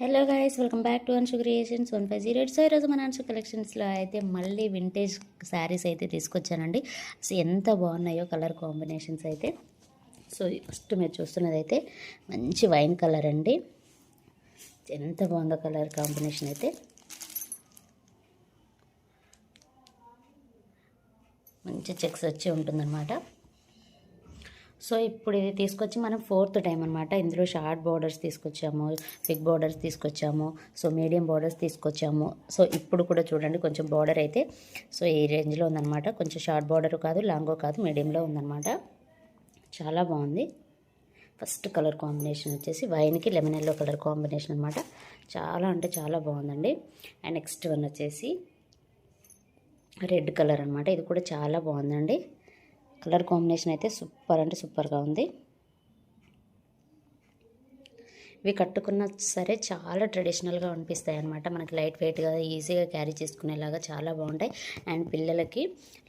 Hello guys, welcome back to Anshu creations 1508. So ఈరోజు మన అన్షు కలెక్షన్స్లో అయితే మళ్ళీ వింటేజ్ శారీస్ అయితే తీసుకొచ్చానండి. సో ఎంత బాగున్నాయో కలర్ కాంబినేషన్స్ అయితే. సో ఫస్ట్ మీరు చూస్తున్నది అయితే మంచి వైన్ కలర్ అండి. ఎంత బాగుందో కలర్ కాంబినేషన్ అయితే. మంచి చెక్స్ వచ్చి ఉంటుందన్నమాట. సో ఇప్పుడు ఇది తీసుకొచ్చి మనం 4th టైం అనమాట. ఇందులో షార్ట్ బార్డర్స్ తీసుకొచ్చాము, బిగ్ బార్డర్స్ తీసుకొచ్చాము, సో మీడియం బార్డర్స్ తీసుకొచ్చాము. సో ఇప్పుడు కూడా చూడండి కొంచెం బార్డర్ అయితే సో ఈ రేంజ్లో ఉందన్నమాట. కొంచెం షార్ట్ బార్డర్ కాదు, లాంగో కాదు, మీడియంలో ఉందన్నమాట. చాలా బాగుంది. ఫస్ట్ కలర్ కాంబినేషన్ వచ్చేసి వైన్కి లెమన్ ఎల్లో కలర్ కాంబినేషన్ అనమాట. చాలా అంటే చాలా బాగుందండి. అండ్ నెక్స్ట్ వన్ వచ్చేసి రెడ్ కలర్ అనమాట. ఇది కూడా చాలా బాగుందండి. కలర్ కాంబినేషన్ అయితే సూపర్ అంటే సూపర్గా ఉంది. ఇవి కట్టుకున్నా సరే చాలా ట్రెడిషనల్గా అనిపిస్తాయి అనమాట. మనకి లైట్ వెయిట్గా ఈజీగా క్యారీ చేసుకునేలాగా చాలా బాగుంటాయి. అండ్ పిల్లలకి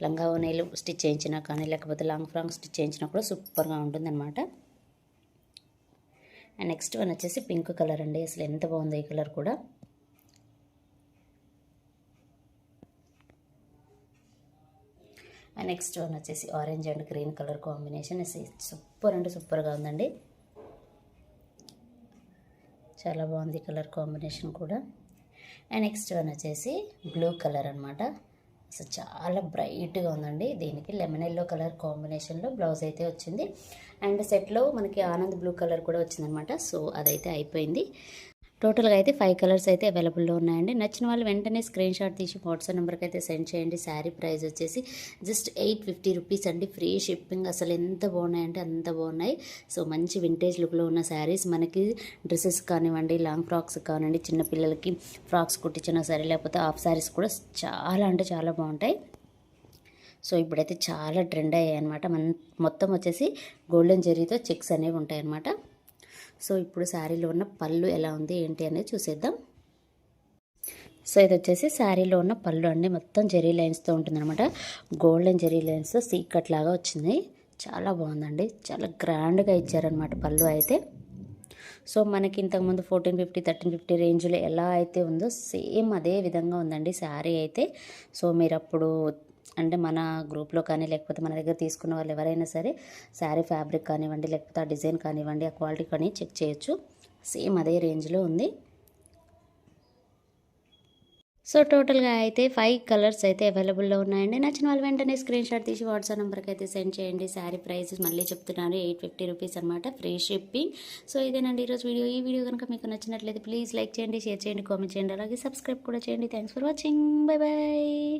లంగా ఓనీలు స్టిచ్ చేయించినా కానీ లేకపోతే లాంగ్ ఫ్రాక్ స్టిచ్ చేయించినా కూడా సూపర్గా ఉంటుందన్నమాట. అండ్ నెక్స్ట్ వన్ వచ్చేసి పింక్ కలర్ అండి. అసలు ఎంత బాగుందో ఈ కలర్ కూడా. అండ్ నెక్స్ట్ వన్ వచ్చేసి orange and green colour combination. Super అంటే సూపర్గా ఉందండి. చాలా బాగుంది కలర్ కాంబినేషన్ కూడా. అండ్ నెక్స్ట్ వన్ వచ్చేసి బ్లూ కలర్ అనమాట. అసలు చాలా బ్రైట్గా ఉందండి. దీనికి లెమన్ ఎల్లో కలర్ కాంబినేషన్లో బ్లౌజ్ అయితే వచ్చింది. అండ్ సెట్లో మనకి ఆనంద్ బ్లూ కలర్ కూడా వచ్చిందనమాట. సో అదైతే అయిపోయింది. టోటల్గా అయితే 5 కలర్స్ అయితే అవైలబుల్లో ఉన్నాయండి. నచ్చిన వాళ్ళు వెంటనే స్క్రీన్ షాట్ తీసి వాట్సాప్ నెంబర్కి అయితే సెండ్ చేయండి. శారీ ప్రైస్ వచ్చేసి జస్ట్ 850 రూపీస్ అండి. Free shipping. అసలు ఎంత బాగున్నాయంటే అంత బాగున్నాయి. సో మంచి వింటేజ్ లుక్లో ఉన్న శారీస్ మనకి డ్రెస్సెస్ కానివ్వండి, లాంగ్ ఫ్రాక్స్ కానివ్వండి, చిన్నపిల్లలకి ఫ్రాక్స్ కుట్టించినా సరే లేకపోతే హాఫ్ శారీస్ కూడా చాలా అంటే చాలా బాగుంటాయి. సో ఇప్పుడైతే చాలా ట్రెండ్ అయ్యాయి అనమాట. మొత్తం వచ్చేసి గోల్డెన్ జెరీతో చెక్స్ అనేవి ఉంటాయి అన్నమాట. సో ఇప్పుడు శారీలో ఉన్న పళ్ళు ఎలా ఉంది ఏంటి అనేది చూసేద్దాం. సో ఇది వచ్చేసి శారీలో ఉన్న పళ్ళు అండి. మొత్తం జెరీ లైన్స్తో ఉంటుందన్నమాట. గోల్డెన్ జెరీ లైన్స్తో సీకట్ లాగా వచ్చింది. చాలా బాగుందండి. చాలా గ్రాండ్గా ఇచ్చారనమాట పళ్ళు అయితే. సో మనకి ఇంతకుముందు 1450, 1350 రేంజ్లో ఎలా అయితే ఉందో సేమ్ అదే విధంగా ఉందండి శారీ అయితే. సో మీరు అప్పుడు అంటే మన గ్రూప్లో కానీ లేకపోతే మన దగ్గర తీసుకున్న వాళ్ళు ఎవరైనా సరే శారీ ఫ్యాబ్రిక్ కానివ్వండి లేకపోతే ఆ డిజైన్ కానివ్వండి ఆ క్వాలిటీ కానీ చెక్ చేయొచ్చు. సేమ్ అదే రేంజ్లో ఉంది. సో టోటల్గా అయితే 5 కలర్స్ అయితే అవైలబుల్లో ఉన్నాయండి. నచ్చిన వాళ్ళు వెంటనే స్క్రీన్ షాట్ తీసి వాట్సాప్ నెంబర్కి అయితే సెండ్ చేయండి. శారీ ప్రైస్ మళ్ళీ చెప్తున్నాను 850 రూపీస్ అనమాట. Free shipping. సో ఇదేనండి ఈరోజు వీడియో. ఈ వీడియో కనుక మీకు నచ్చినట్లయితే ప్లీజ్ లైక్ చేయండి, షేర్ చేయండి, కామెంట్ చేయండి, అలాగే సబ్స్క్రైబ్ కూడా చేయండి. Thanks for watching. Bye bye.